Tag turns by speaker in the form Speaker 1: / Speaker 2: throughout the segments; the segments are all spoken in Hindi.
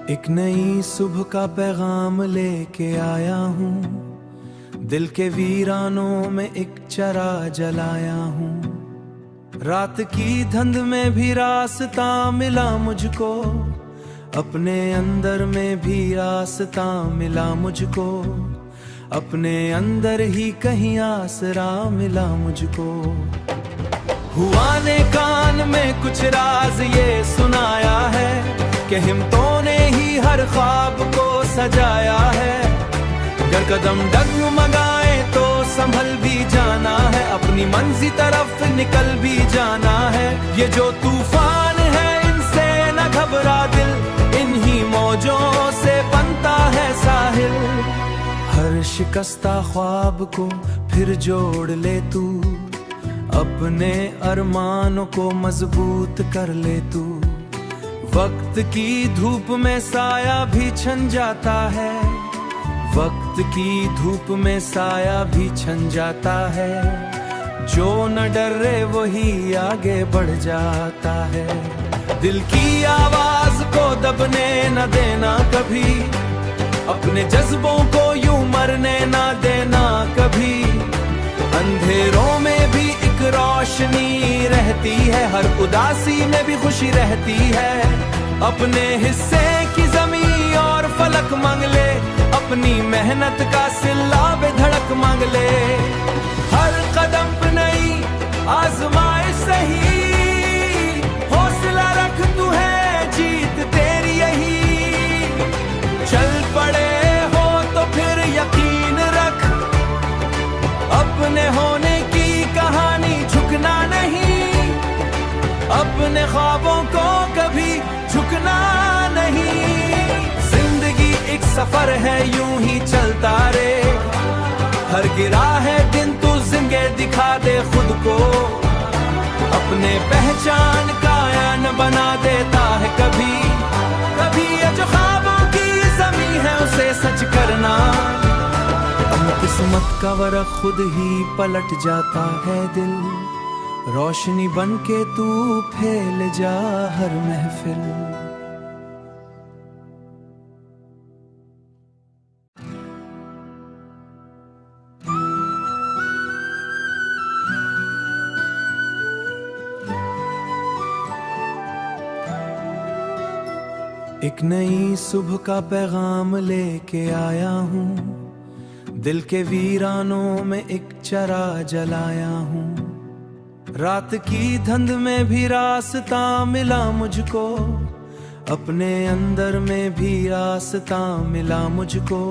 Speaker 1: एक नई सुबह का पैगाम लेके आया हूँ, दिल के वीरानों में एक चरा जलाया हूँ। रात की धुंध में भी रास्ता मिला मुझको, अपने अंदर में भी रास्ता मिला मुझको, अपने अंदर ही कहीं आसरा मिला मुझको। हुआ ने कान में कुछ राज ये सुनाया है कि हिम्मतों ने ही हर ख्वाब को सजाया है। अगर कदम डगमगाए तो संभल भी जाना है, अपनी मंजिल तरफ निकल भी जाना है। ये जो तूफान है इनसे न घबरा दिल, इन्हीं मौजों से बनता है साहिल। हर शिकस्ता ख्वाब को फिर जोड़ ले तू, अपने अरमानों को मजबूत कर ले तू। वक्त की धूप में साया भी छन जाता है, वक्त की धूप में साया भी छन जाता है। जो न डरे वही आगे बढ़ जाता है। दिल की आवाज को दबने न देना कभी, अपने जज्बों को यूं मरने न देना कभी। अंधेरों में भी एक रोशनी रहती है, हर उदासी में भी खुशी रहती है। अपने हिस्से की ज़मीं और फलक मांग ले, अपनी मेहनत का सिला बेधड़क मांग ले। हर कदम पे नई आजमाइश सही, हौसला रख तू है जीत तेरी यही। चल पड़े हो तो फिर यकीन रख, अपने होने की कहानी झुकना नहीं, अपने ख्वाबों को कभी झुकना नहीं। जिंदगी एक सफर है यूं ही चलता रे, हर गिरा है दिन तू जिंदगी दिखा दे खुद को। अपने पहचान का आयान बना देता है कभी कभी। ये जो ख्वाबों की ज़मीं है उसे सच करना, किस्मत का वरक़ खुद ही पलट जाता है दिल। रोशनी बन के तू फैल जा हर महफिल। एक नई सुबह का पैगाम लेके आया हूँ, दिल के वीरानों में एक चरा जलाया हूँ। रात की धुंध में भी रास्ता मिला मुझको, अपने अंदर में भी रास्ता मिला मुझको,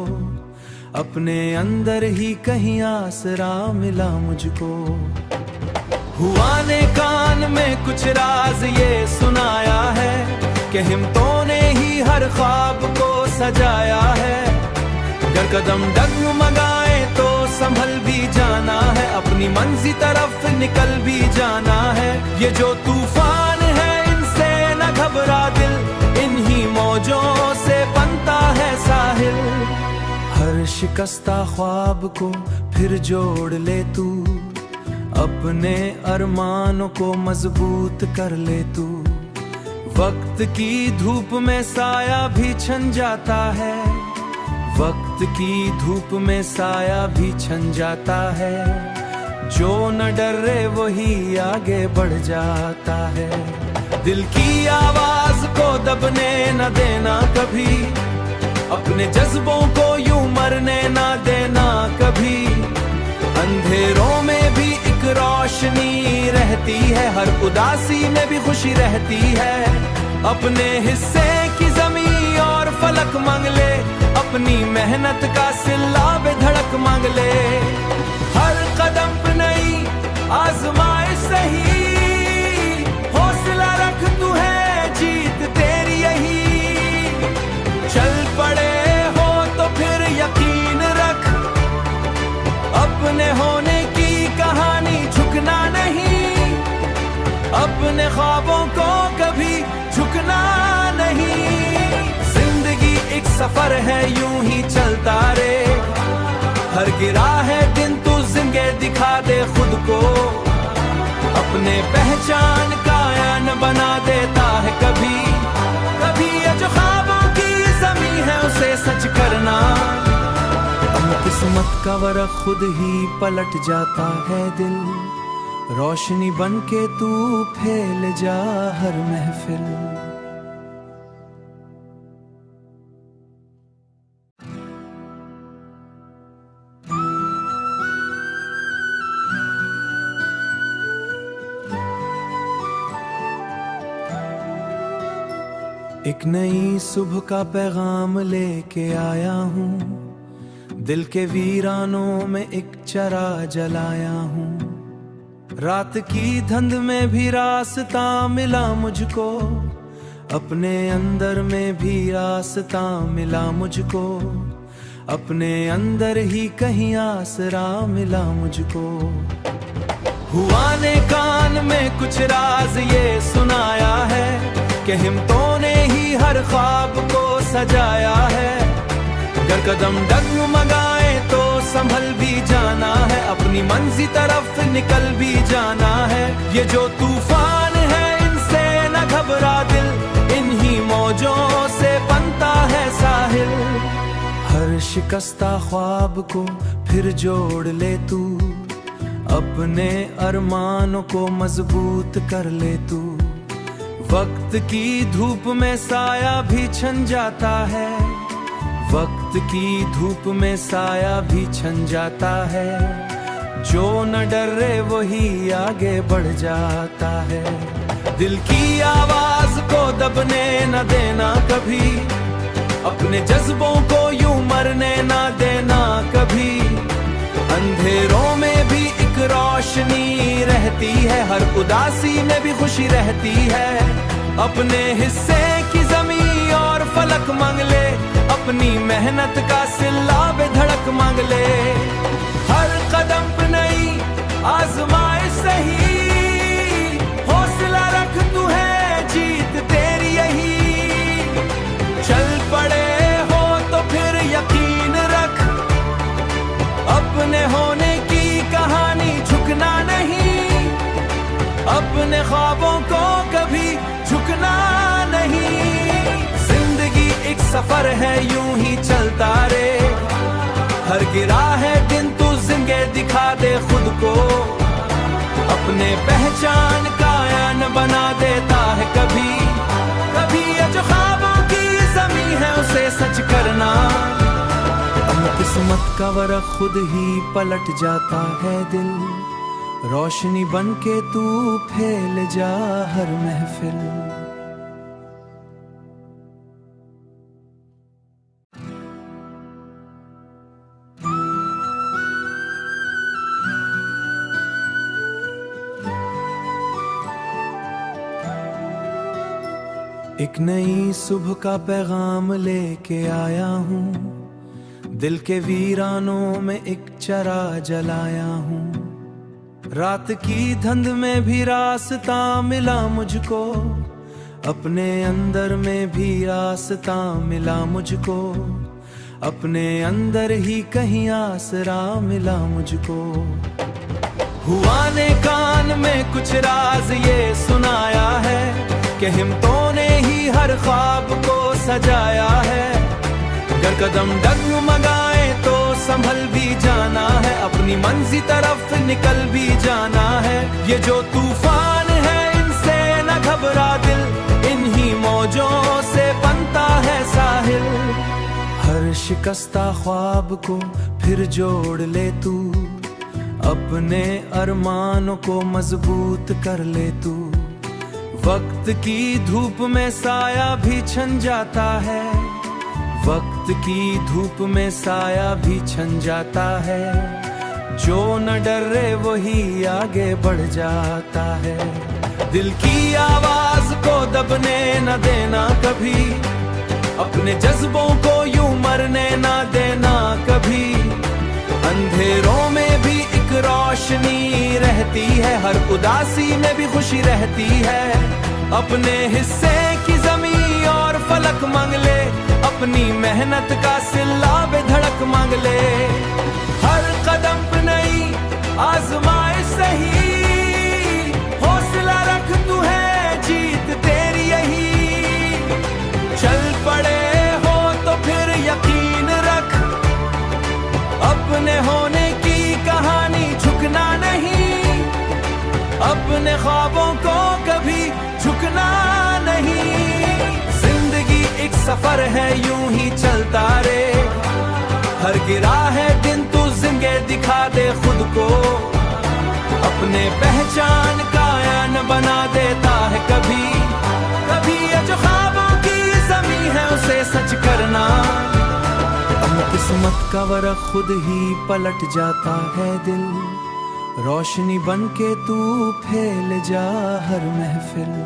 Speaker 1: अपने अंदर ही कहीं आसरा मिला मुझको। हुआ ने कान में कुछ राज ये सुनाया है कि हिम्मतों ने ही हर ख्वाब को सजाया है। अगर कदम डगमगाए तो संभल भी जाना है, अपनी मंजिल तरफ निकल भी जाना है। ये जो तूफान है इनसे न घबरा दिल, इन्हीं मौजों से बनता है साहिल। हर शिकस्ता ख्वाब को फिर जोड़ ले तू, अपने अरमानों को मजबूत कर ले तू। वक्त की धूप में साया भी छन जाता है, वक्त की धूप में साया भी छन जाता है। जो न डरे वही आगे बढ़ जाता है। दिल की आवाज को दबने न देना कभी, अपने जज्बों को यूं मरने न देना कभी। अंधेरों में भी एक रोशनी रहती है, हर उदासी में भी खुशी रहती है। अपने हिस्से की ज़मीं और फलक मांग ले, अपनी मेहनत का सिला बेधड़क मांग ले। हर कदम पे नई आजमाइश सही, हौसला रख तू है जीत तेरी यही। चल पड़े हो तो फिर यकीन रख, अपने होने की कहानी झुकना नहीं, अपने ख्वाबों को कभी झुकना नहीं। जिंदगी एक सफर है यूं ही चलता रे, हर गिरा है दिन तू जिंदगी दिखा दे खुद को। अपने पहचान का आयान बना देता है कभी कभी। ये जो ख्वाबों की है उसे सच करना। किस्मत का वरख खुद ही पलट जाता है दिल, रोशनी बन के तू फैल जा हर महफिल। एक नई सुबह का पैगाम लेके आया हूँ, दिल के वीरानों में एक चरा जलाया हूँ। रात की धुंध में भी रास्ता मिला मुझको, अपने अंदर में भी रास्ता मिला मुझको, अपने अंदर ही कहीं आसरा मिला मुझको। हुआ ने कान में कुछ राज ये सुनाया है कि हिम्मतों ने ही हर ख्वाब को सजाया है। अगर कदम डगमगाए तो संभल भी जाना है, अपनी मंजिल तरफ निकल भी जाना है। ये जो तूफान है इनसे न घबरा दिल, इन्हीं मौजों से बनता है साहिल। हर शिकस्ता ख्वाब को फिर जोड़ ले तू, अपने अरमानों को मजबूत कर ले तू। वक्त की धूप में साया भी छन जाता है, वक्त की धूप में साया भी छन जाता है। जो न डरे वही आगे बढ़ जाता है। दिल की आवाज को दबने न देना कभी, अपने जज्बों को यूं मरने न देना कभी। अंधेरों में भी एक रोशनी रहती है, हर उदासी में भी खुशी रहती है। अपने हिस्से की ज़मीं और फलक मांग ले, अपनी मेहनत का सिला बेधड़क मांग ले। हर कदम पे नई आजमाइश सही, हौसला रख तू है जीत तेरी यही। चल पड़े हो तो फिर यकीन रख, अपने होने की कहानी झुकना नहीं, अपने ख्वाबों को कभी झुकना नहीं। जिंदगी एक सफर है यूं ही चलता रे, हर गिरा है दिन तू जिंदगी दिखा दे खुद को। अपने पहचान का आयान बना देता है कभी कभी। ये जो ख्वाबों की ज़मीं है उसे सच करना। किस्मत का वरख खुद ही पलट जाता है दिल, रोशनी बन के तू फैल जा हर महफिल। एक नई सुबह का पैगाम लेके आया हूँ, दिल के वीरानों में एक चरा जलाया हूँ। रात की धुंध में भी रास्ता मिला मुझको, अपने अंदर में भी रास्ता मिला मुझको, अपने अंदर ही कहीं आसरा मिला मुझको। हुआ ने कान में कुछ राज ये सुनाया है कि हिम्मतों ने ही हर ख्वाब को सजाया है। अगर कदम डगमगाए तो संभल भी जाना है, अपनी मंजिल तरफ निकल भी जाना है। ये जो तूफान है इनसे न घबरा दिल, इन्हीं मौजों से बनता है साहिल। हर शिकस्ता ख्वाब को फिर जोड़ ले तू, अपने अरमानों को मजबूत कर ले तू। वक्त की धूप में साया भी छन जाता है, वक्त की धूप में साया भी छन जाता है। जो न डरे वही आगे बढ़ जाता है। दिल की आवाज को दबने न देना कभी, अपने जज्बों को यूं मरने न देना कभी। अंधेरों में भी एक रोशनी रहती है, हर उदासी में भी खुशी रहती है। अपने हिस्से की ज़मीं और फलक मांग ले, अपनी मेहनत का सिला बेधड़क मांग ले। हर कदम पे नई आजमाइश सही, हौसला रख तू है जीत तेरी यही। चल पड़े हो तो फिर सफर है यूं ही चलता रे, हर गिरा है दिन तू जिंगे दिखा दे खुद को, अपने पहचान का आयान बना देता है कभी कभी। ये जो ख्वाबों की ज़मीं है उसे सच करना, किस्मत का वरक़ खुद ही पलट जाता है दिल, रोशनी बन के तू फैल जा हर महफिल।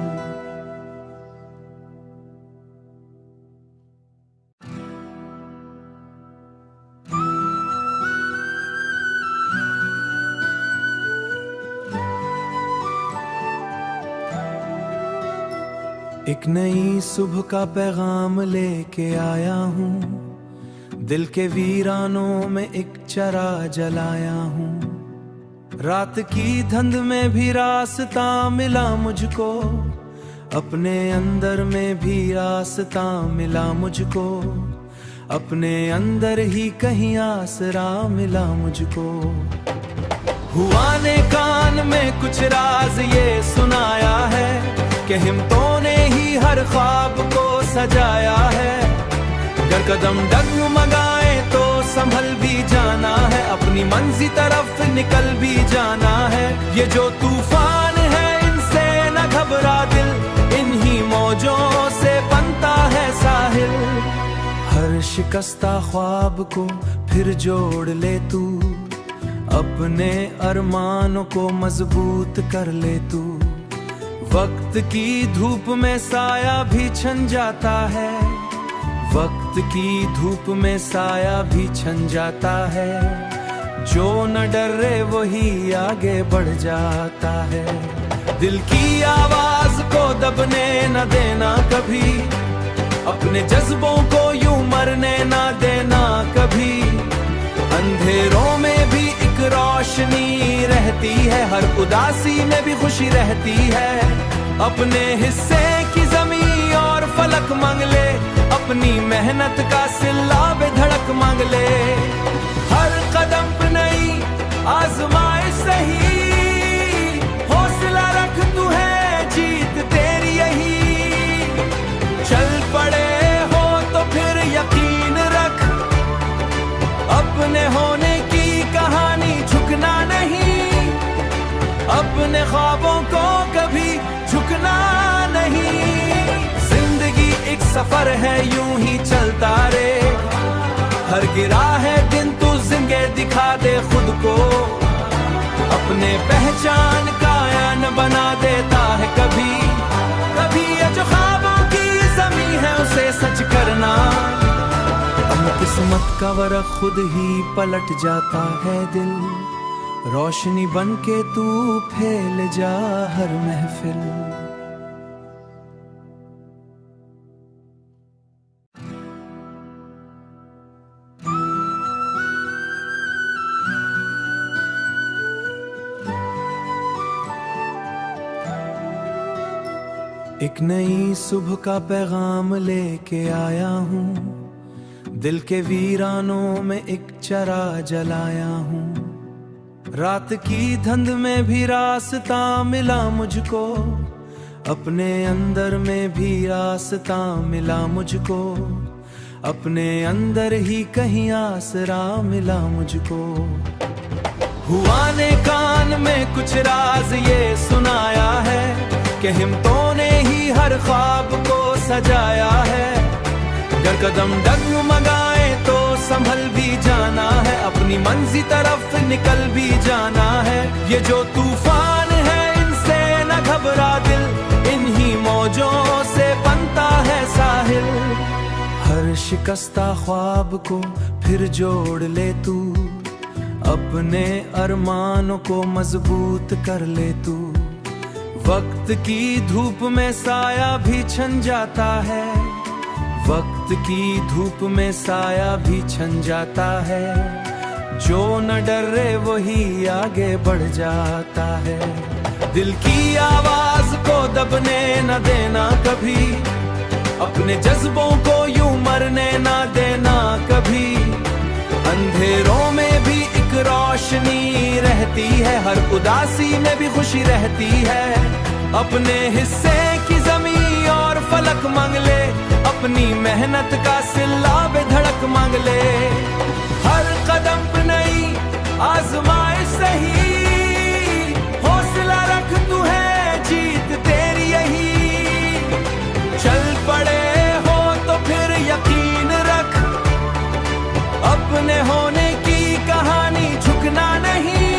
Speaker 1: एक नई सुबह का पैगाम लेके आया हूँ, दिल के वीरानों में एक चरा जलाया हूँ। रात की धुंध में भी रास्ता मिला मुझको, अपने अंदर में भी रास्ता मिला मुझको, अपने अंदर ही कहीं आसरा मिला मुझको। हुआ ने कान में कुछ राज ये सुनाया है कि हिम्मतों ने ही हर ख्वाब को सजाया है। अगर कदम डगमगाए तो संभल भी जाना है, अपनी मंजिल तरफ निकल भी जाना है। ये जो तूफान है इनसे न घबरा दिल, इन्हीं मौजों से बनता है साहिल। हर शिकस्ता ख्वाब को फिर जोड़ ले तू, अपने अरमानों को मजबूत कर ले तू। वक्त की धूप में साया भी छन जाता है, वक्त की धूप में साया भी छन जाता है। जो न डरे वही आगे बढ़ जाता है। दिल की आवाज को दबने न देना कभी, अपने जज्बों को यूं मरने न देना कभी। अंधेरों में भी एक रोशनी रहती है, हर उदासी में भी खुशी रहती है। अपने हिस्से की जमीन और फलक मांग ले, अपनी मेहनत का सिला बेधड़क मांग ले। हर कदम पे नई आजमाइश सही, हौसला रख तू है जीत तेरी यही। चल पड़े हो तो फिर यकीन रख, अपने होने की कहानी झुकना नहीं, अपने ख्वाबों को कभी झुकना नहीं। जिंदगी एक सफर है यूं ही चलता रे, हर गिरा है दिन तू जिंगे दिखा दे खुद को, अपने पहचान का आयान बना देता है कभी कभी। ये जो ख्वाबों की ज़मीं है उसे सच करना, किस्मत का वरक़ खुद ही पलट जाता है दिल, रोशनी बन के तू फैल जा हर महफिल। एक नई सुबह का पैगाम लेके आया हूँ, दिल के वीरानों में एक चरा जलाया हूँ। रात की धुंध में भी रास्ता मिला मुझको, अपने अंदर में भी रास्ता मिला मुझको, अपने अंदर ही कहीं आसरा मिला मुझको। हुआ ने कान में कुछ राज ये सुनाया है कि हिम्मतों ने ही हर ख्वाब को सजाया है। अगर कदम डगमगाए तो संभल भी जाना है, अपनी मंजिल तरफ निकल भी जाना है। ये जो तूफान है इनसे न घबरा दिल, इन्हीं मौजों से बनता है साहिल। हर शिकस्ता ख्वाब को फिर जोड़ ले तू, अपने अरमानों को मजबूत कर ले तू। वक्त की धूप में साया भी छन जाता है, वक्त की धूप में साया भी छन जाता है। जो न डरे वही आगे बढ़ जाता है। दिल की आवाज को दबने न देना कभी, अपने जज्बों को यूं मरने न देना कभी। अंधेरों में भी एक रोशनी रहती है, हर उदासी में भी खुशी रहती है। अपने हिस्से की जमीन और फलक मांग ले, अपनी मेहनत का सिला बेधड़क मांग ले। हर कदम पे नई आजमाइश सही, हौसला रख तू है जीत तेरी यही। चल पड़े हो तो फिर यकीन रख, अपने होने की कहानी झुकना नहीं,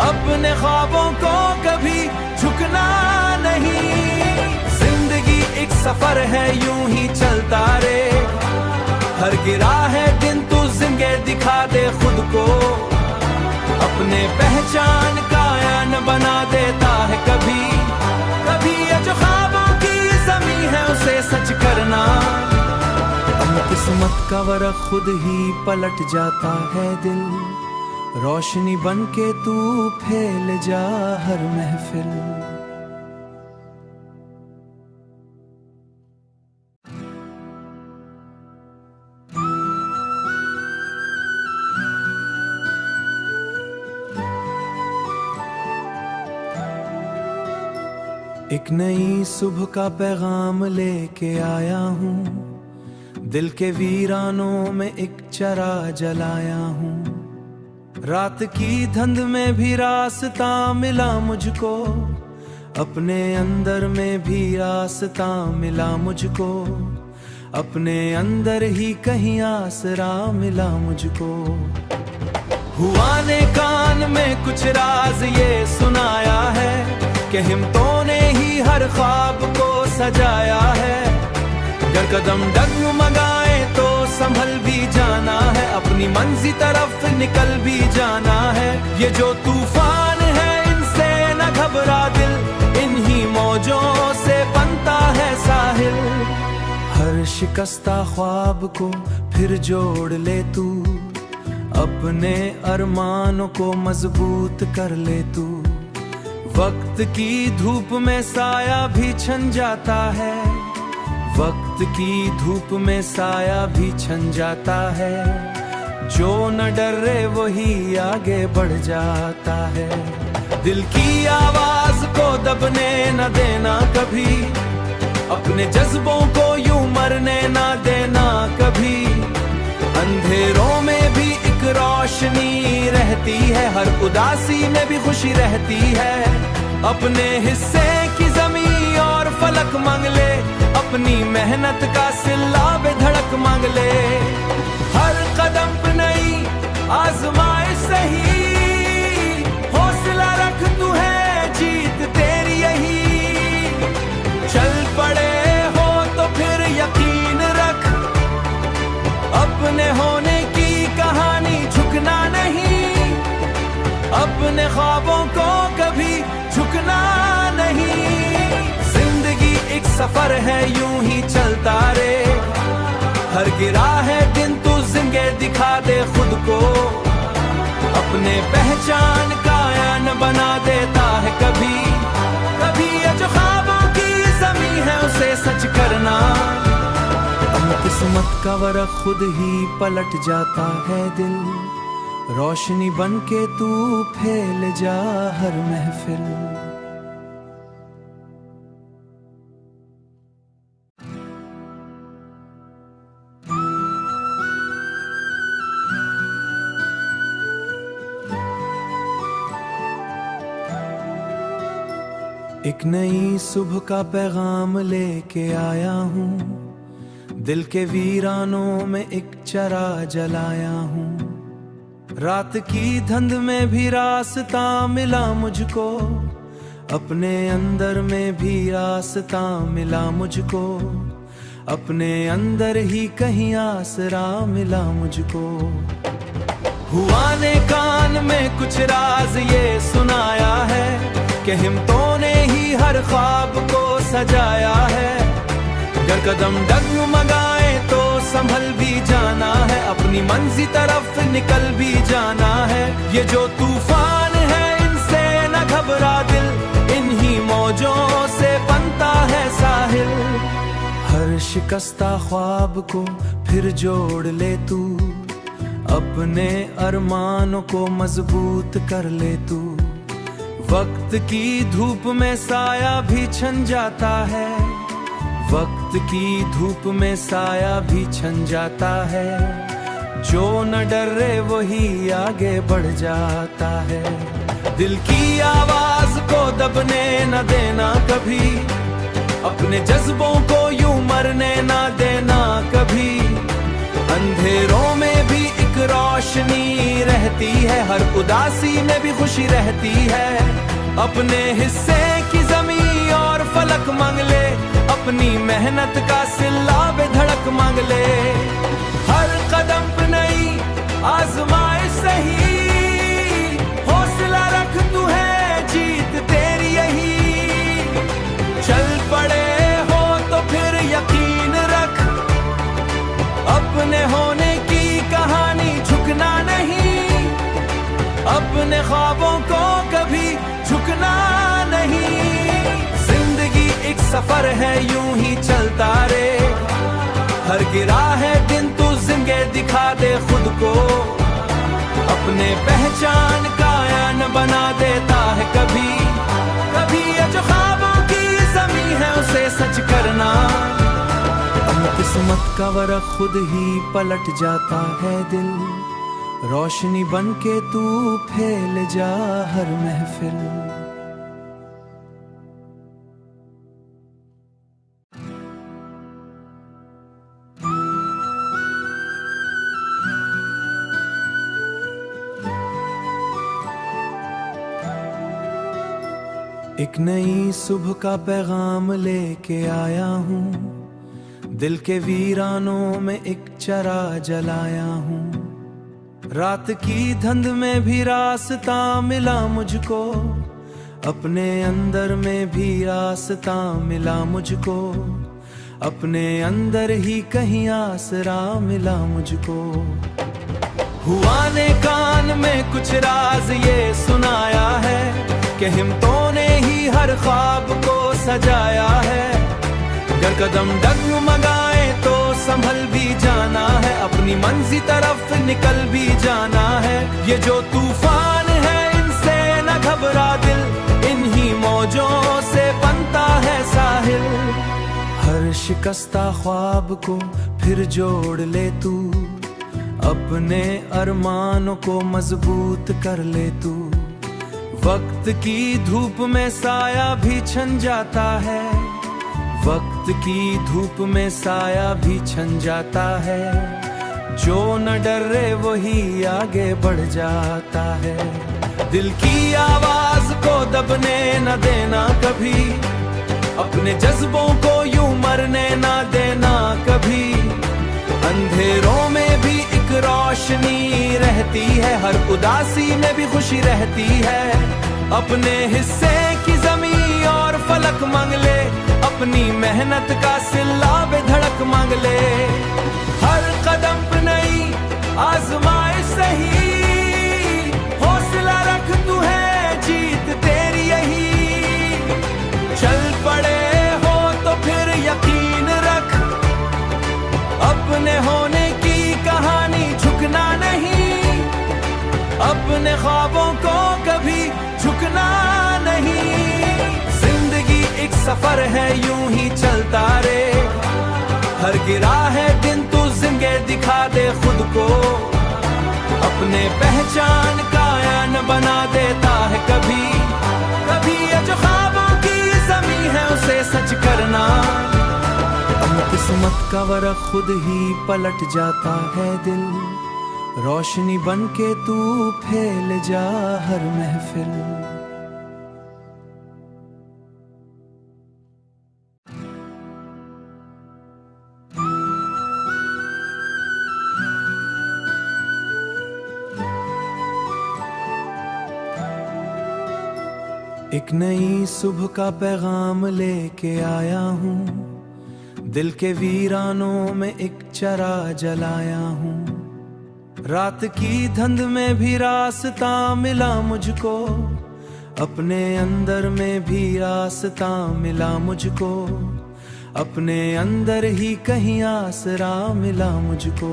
Speaker 1: अपने ख्वाबों को कभी झुकना नहीं। जिंदगी एक सफर है यूं ही चलता रे, हर गिरा है दिन तू जिंदगी दिखा दे खुद को। अपने पहचान का आयान बना देता है कभी कभी, ये जो ख्वाबों की जमीन है उसे सच करना। किस्मत का वरख खुद ही पलट जाता है दिल, रोशनी बन के तू फैल जा हर महफिल। एक नई सुबह का पैगाम लेके आया हूँ, दिल के वीरानों में एक चरा जलाया हूँ। रात की धुंध में भी रास्ता मिला मुझको, अपने अंदर में भी रास्ता मिला मुझको, अपने अंदर ही कहीं आसरा मिला मुझको। हुआ ने कान में कुछ राज ये सुनाया है कि हिम्मतों ने ही हर ख्वाब को सजाया है। अगर कदम डगमगाए तो संभल भी जाना है, अपनी मंजिल तरफ निकल भी जाना है। ये जो तूफान है इनसे न घबरा दिल, इन्हीं मौजों से बनता है साहिल। हर शिकस्ता ख्वाब को फिर जोड़ ले तू, अपने अरमानों को मजबूत कर ले तू। वक्त की धूप में साया भी छन जाता है, वक्त की धूप में साया भी छन जाता है। जो न डरे वही आगे बढ़ जाता है। दिल की आवाज को दबने न देना कभी, अपने जज्बों को यूं मरने न देना कभी। अंधेरों में भी एक रोशनी रहती है, हर उदासी में भी खुशी रहती है। अपने हिस्से की जमीन और फलक मांग ले, अपनी मेहनत का सिला बेधड़क मांग ले। हर कदम पे नई आजमाइश सही, हौसला रख तू है जीत तेरी यही। चल पड़े हो तो फिर यकीन रख, अपने होने की कहानी झुकना नहीं, अपने ख्वाबों को कभी झुकना नहीं। जिंदगी एक सफर है यूं ही चलता रे, हर गिरा है दिन तू जिंदगी दिखा दे खुद को। अपने पहचान का आयान बना देता है कभी कभी, ये जो ख्वाबों की जमीन है उसे सच करना। किस्मत का वरख खुद ही पलट जाता है दिल, रोशनी बन के तू फैल जा हर महफिल। एक नई सुबह का पैगाम लेके आया हूँ, दिल के वीरानों में एक चरा जलाया हूँ। रात की धुंध में भी रास्ता मिला मुझको, अपने अंदर में भी रास्ता मिला मुझको, अपने अंदर ही कहीं आसरा मिला मुझको। हुआ ने कान में कुछ राज ये सुनाया है कि हिम्मतों ने ही हर ख्वाब को सजाया है। अगर कदम डगमगाए तो संभल भी जाना है, अपनी मंजिल तरफ निकल भी जाना है। ये जो तूफान है इनसे न घबरा दिल, इन्हीं मौजों से बनता है साहिल। हर शिकस्ता ख्वाब को फिर जोड़ ले तू, अपने अरमानों को मजबूत कर ले तू। वक्त की धूप में साया भी छन जाता है, वक्त वक्त की धूप में साया भी छन जाता है, जो न डरे वही आगे बढ़ जाता है। दिल की आवाज को दबने न देना कभी, अपने जज्बों को यूं मरने न देना कभी। अंधेरों में भी एक रोशनी रहती है, हर उदासी में भी खुशी रहती है। अपने हिस्से की जमीन और फलक मांग ले, अपनी मेहनत का सिला बेधड़क मांग ले। हर कदम पे नई आजमाइश सही, हौसला रख तू है जीत तेरी यही। चल पड़े हो तो फिर यकीन रख, अपने होने की कहानी झुकना नहीं, अपने ख्वाबों को कभी झुकना नहीं। जिंदगी एक सफर है यूं ही चलता रे, हर गिरा है दिन तू जिंदगी दिखा दे खुद को। अपने पहचान का आयान बना देता है कभी कभी, ये जो ख्वाबों की जमीन है उसे सच करना। किस्मत का वरक खुद ही पलट जाता है दिल, रोशनी बन के तू फैल जा हर महफिल। एक नई सुबह का पैगाम लेके आया हूँ, दिल के वीरानों में एक चरा जलाया हूँ। रात की धुंध में भी रास्ता मिला मुझको, अपने अंदर में भी रास्ता मिला मुझको। अपने अंदर ही कहीं आसरा मिला मुझको। हुआ ने कान में कुछ राज ये सुनाया है, कि हिम्मतों ने ही हर ख्वाब को सजाया है। अगर कदम डगमगाए तो संभल भी जाना है, अपनी मंजिल तरफ निकल भी जाना है। ये जो तूफान है इनसे न घबरा दिल, इन्हीं मौजों से बनता है साहिल। हर शिकस्ता ख्वाब को फिर जोड़ ले तू, अपने अरमानों को मजबूत कर ले तू। वक्त की धूप में साया भी छन जाता है, वक्त की धूप में साया भी छन जाता है। जो न डरे वही आगे बढ़ जाता है। दिल की आवाज को दबने न देना कभी, अपने जज्बों को यूं मरने न देना कभी। अंधेरों में भी एक रोशनी रहती है, हर उदासी में भी खुशी रहती है। अपने हिस्से की जमीन और फलक मांग ले, अपनी मेहनत का सिला बेधड़क मांग ले। हर कदम पे नई आजमाइश सही, हौसला रख तू है जीत तेरी यही। चल पड़े हो तो फिर यकीन रख, अपने होने की कहानी झुकना नहीं, अपने ख्वाबों को कभी झुकना नहीं। जिंदगी एक सफर है यूं ही चलता रे, हर गिरा है दिन तू जिंदगी दिखा दे खुद को। अपने पहचान का आयान बना देता है कभी कभी, ये जो ख्वाबों की जमीन है उसे सच करना। किस्मत का वरक खुद ही पलट जाता है दिल, रोशनी बन के तू फैल जा हर महफिल। एक नई सुबह का पैगाम लेके आया हूँ, दिल के वीरानों में एक चरा जलाया हूँ। रात की धुंध में भी रास्ता मिला मुझको, अपने अंदर में भी रास्ता मिला मुझको। अपने अंदर ही कहीं आसरा मिला मुझको।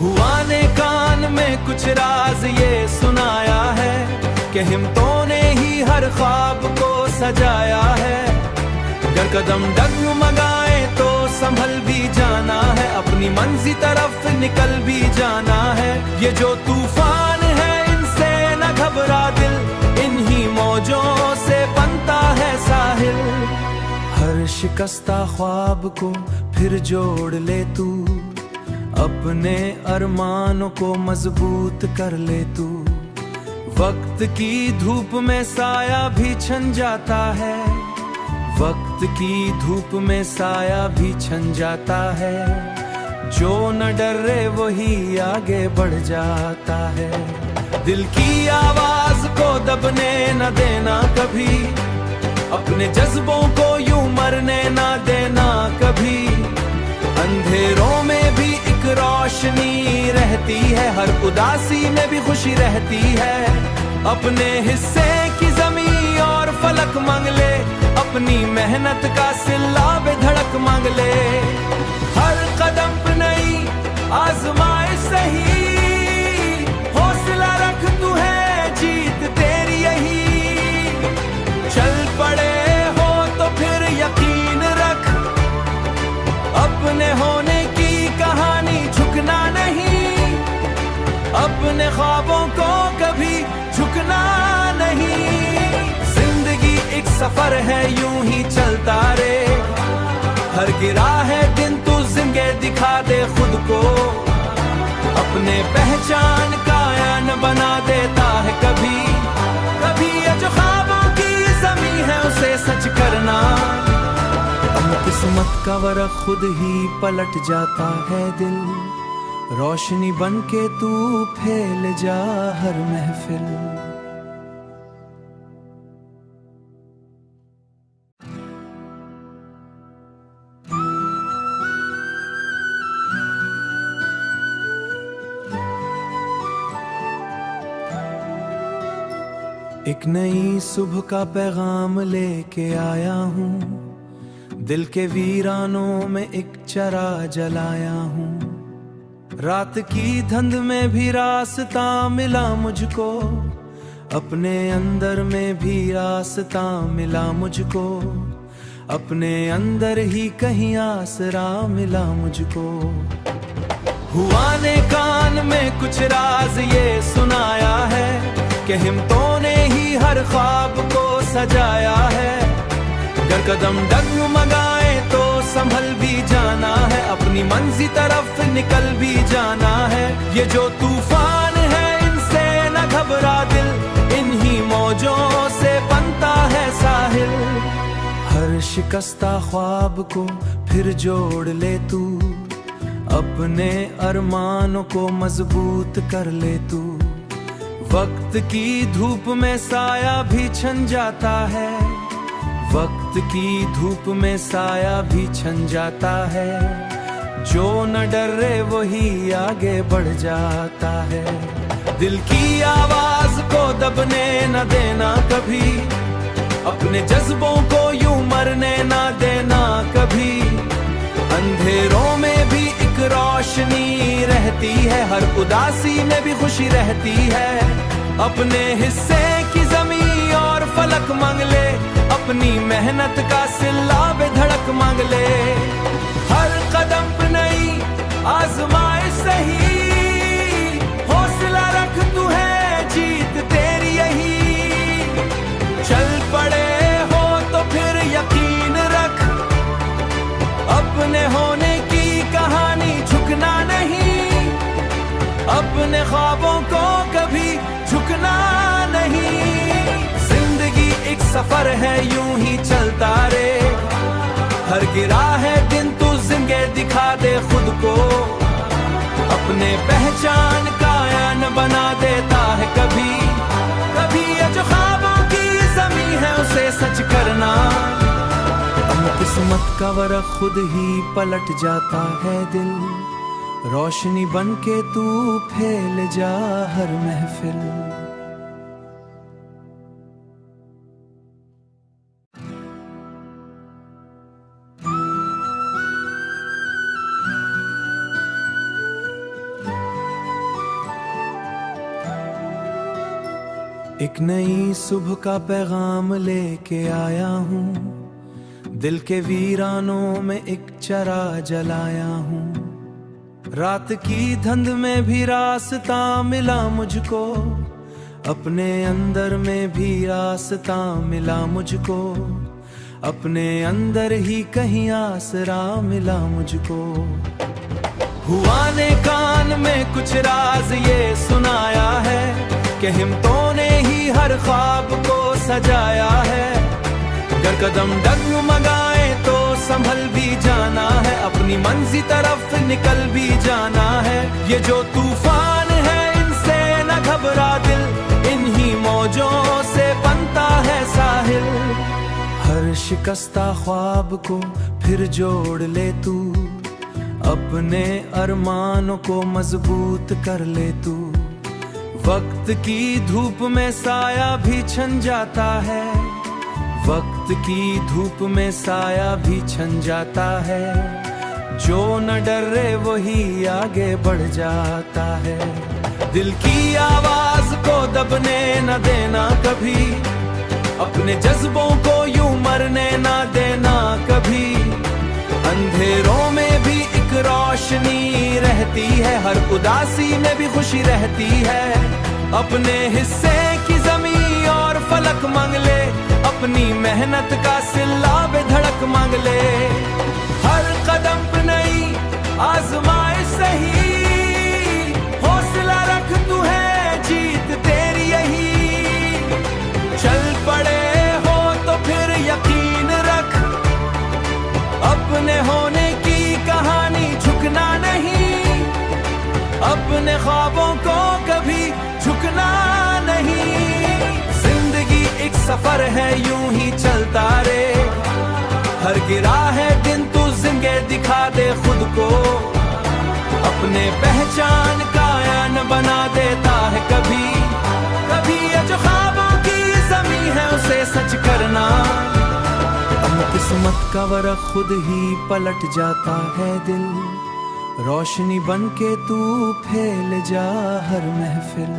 Speaker 1: हुआ ने कान में कुछ राज ये सुनाया है, कि हिम्मतों ने ही हर ख्वाब को सजाया है। अगर कदम डगमगाए संभल भी जाना है, अपनी मंजिल तरफ निकल भी जाना है। ये जो तूफान है इनसे न घबरा दिल, इन्हीं मौजों से बनता है साहिल। हर शिकस्ता ख्वाब को फिर जोड़ ले तू, अपने अरमानों को मजबूत कर ले तू। वक्त की धूप में साया भी छन जाता है, वक्त की धूप में साया भी छन जाता है। जो न डरे वही आगे बढ़ जाता है। दिल की आवाज को दबने न देना कभी, अपने जज्बों को यूं मरने न देना कभी। अंधेरों में भी एक रोशनी रहती है, हर उदासी में भी खुशी रहती है। अपने हिस्से की जमीन और फलक मांग ले, अपनी मेहनत का सिला बेधड़क मांग ले। हर कदम पे नई आजमाइश सही, हौसला रख तू है जीत तेरी यही। चल पड़े हो तो फिर यकीन रख, अपने होने की कहानी झुकना नहीं, अपने ख्वाबों को कभी झुकना नहीं। जिंदगी एक सफर है यूं ही चलता रे, हर गिरा है दिन तू जिंदगी दिखा दे खुद को। अपने पहचान का आयान बना देता है कभी कभी। ये जो ख्वाबों की ज़मीं है उसे सच करना, किस्मत का वरक़ खुद ही पलट जाता है दिल। रोशनी बन के तू फैल जा हर महफिल। एक नई सुबह का पैगाम लेके आया हूँ, दिल के वीरानों में एक चरा जलाया हूँ। रात की धुंध में भी रास्ता मिला मुझको, अपने अंदर में भी रास्ता मिला मुझको। अपने अंदर ही कहीं आसरा मिला मुझको। हुआ ने कान में कुछ राज ये सुनाया है, कि हिम्मतों ने ही हर ख्वाब को सजाया है। अगर कदम डगमगाए तो संभल भी जाना है, अपनी मंजिल तरफ निकल भी जाना है। ये जो तूफान है इनसे न घबरा दिल, इन्हीं मौजों से बनता है साहिल। हर शिकस्ता ख्वाब को फिर जोड़ ले तू, अपने अरमानों को मजबूत कर ले तू। वक्त की धूप में साया भी छन जाता है, वक्त की धूप में साया भी छन जाता है। जो न डरे वही आगे बढ़ जाता है। दिल की आवाज को दबने न देना कभी, अपने जज्बों को यूं मरने न देना कभी। अंधेरों में भी एक रोशनी रहती है, हर उदासी में भी खुशी रहती है। अपने हिस्से की जमीन और फलक मांग ले, अपनी मेहनत का सिला बेधड़क मांग ले। हर कदम पे नई आजमाइश सही, हौसला रख तू है जीत तेरी यही। चल पड़े हो तो फिर यकीन रख, अपने होने की कहानी झुकना नहीं, अपने ख्वाबों को कभी झुकना नहीं। जिंदगी एक सफर है यूं ही चलता रे, हर गिरा है दिन तू जिंदगी दिखा दे खुद को। अपने पहचान का आयान बना देता है कभी कभी। ये जो ख्वाबों की ज़मीं है उसे सच करना, किस्मत का वरक़ खुद ही पलट जाता है दिल। रोशनी बन के तू फैल जा हर महफिल। एक नई सुबह का पैगाम लेके आया हूँ, दिल के वीरानों में एक चरा जलाया हूँ। रात की धुंध में भी रास्ता मिला मुझको, अपने अंदर में भी रास्ता मिला मुझको, अपने अंदर ही कहीं आसरा मिला मुझको। हुआ ने कान में कुछ राज ये सुनाया है कि हिम्मतों ने ही हर ख्वाब को सजाया है। अगर कदम डगमगाए तो संभल भी जाना है, अपनी मंजिल तरफ निकल भी जाना है। ये जो तूफान है इनसे न घबरा दिल, इन्हीं मौजों से बनता है साहिल। हर शिकस्ता ख्वाब को फिर जोड़ ले तू, अपने अरमानों को मजबूत कर ले तू। वक्त की धूप में साया भी छन जाता है, वक्त की धूप में साया भी छन जाता है। जो न डरे वही आगे बढ़ जाता है। दिल की आवाज को दबने न देना कभी, अपने जज्बों को यूं मरने न देना कभी। अंधेरों में भी एक रोशनी रहती है, हर उदासी में भी खुशी रहती है। अपने हिस्से की ज़मीं और फलक मांग ले, अपनी मेहनत का सिला बेधड़क मांग ले। हर कदम पे नई आजमाइश सही, हौसला रख तू है जीत तेरी यही। चल पड़े हो तो फिर यकीन रख, अपने होने की कहानी झुकना नहीं, अपने ख्वाबों को कभी झुकना नहीं। जिंदगी एक सफर है यूं ही चलता रे, हर गिरा है दिन तू जिंदगी दिखा दे खुद को। अपने पहचान का आयान बना देता है कभी कभी। ये जो ख्वाबों की ज़मीं है उसे सच करना, किस्मत का वरक़ खुद ही पलट जाता है दिल। रोशनी बन के तू फैल जा हर महफिल।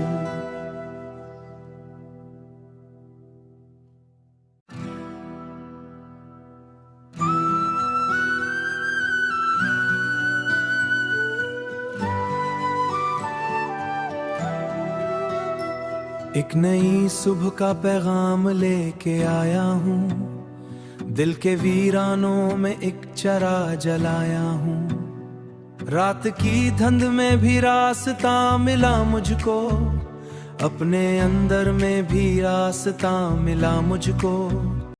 Speaker 1: एक नई सुबह का पैगाम लेके आया हूँ, दिल के वीरानों में एक चरा जलाया हूँ। रात की धुंध में भी रास्ता मिला मुझको, अपने अंदर में भी रास्ता मिला मुझको,